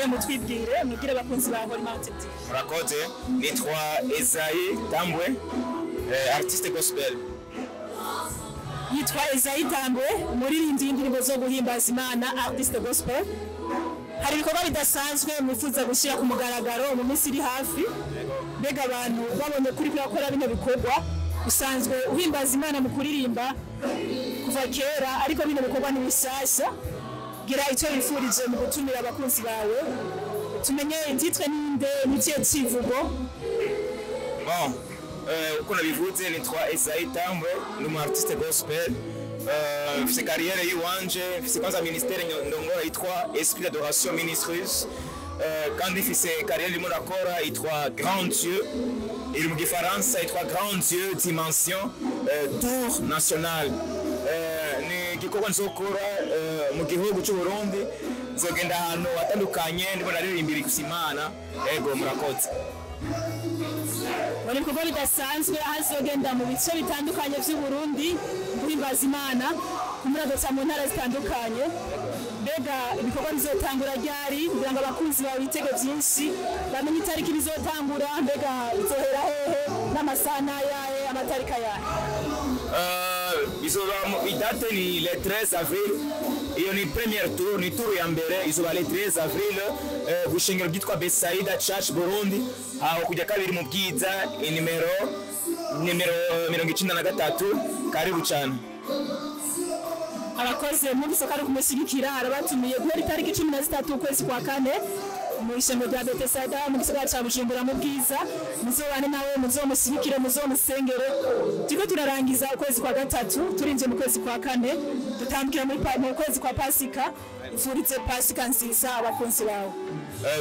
mutangure mutwibwire mubwire abakunzi ba Holy Mountain TV. Murakoze, nitwa Esayi Tambwe, artiste gospel. Yitwa Esayi Tambwe, umuririmbyi w'indirimbo zo guhimbaza Imana, artiste gospel. Hari ibikorwa bidasanzwe mwifuza gushyira ku mugaragaro mu minsi iri hafi. Mbega abantu babonye kuri kurakora bino bikorwa usanzwe uhimbaza Imana mu kuririmba kuva kera, ariko bino bikorwa ni bishyashya. Gira icyo bifurije mu gutumira abakunzi bawe tumenye titre ninde n'ikiye kivugo. Bon, uko nabivuze nitwa Esayi Tambwe, ni umu artiste gospel. Mfise carrière yiwanje, mfise kwanza ministère ndongora yitwa Esprit d'Adoration Ministries. Kandi mfise carrière limwe nakora yitwa Grand Dieu, iri mu gifaransa yitwa Grand Dieu Dimension Tour National. Ni gikorwa nzokora mu gihugu cy'u Burundi, nzogenda ahantu hatandukanye ndiko naririmbira Imana. Ego murakoze. Wari kuba bidasanzwe hazogenda mu bice bitandukanye by'u Burundi guhimbaza Imana kumuradosa mu ntara zitandukanye. Mbega ibikorwa bizotangura ryari kugira ngo abakunzi bawe bitege byinshi bamenye itariki bizotangura, mbega bizohera hehe n'amasana yahe amatarika yahe? Izoba idate ni le 13 avril. Iyo ni première tour, ni tour ya mbere izoba le 13 avril gushingiro gitwa Besaida Church Burundi. Aho kujya kabiri mu bwiza nimero 93. Karibu cyane. Abakoze mu bisokaro kumushyigikira arabatumiye guhera itariki 13 ukwezi kwa kane mu ishami rya Besaida mu gisagara cya Bujumbura mu bwiza. Muzobane nawe muzomushyigikire muzomusengere. Tiko turarangiza ukwezi kwa gatatu turinje mu kwezi kwa kane dutambukira mu kwezi kwa Pasika. Ifuritse Pasika nziza abakunzi bawe.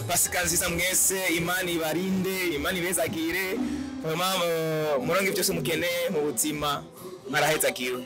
Pasika nziza mwese, Imana ibarinde, Imana ibezagire, muronke byose mukeneye mu buzima, maraheza kiwe.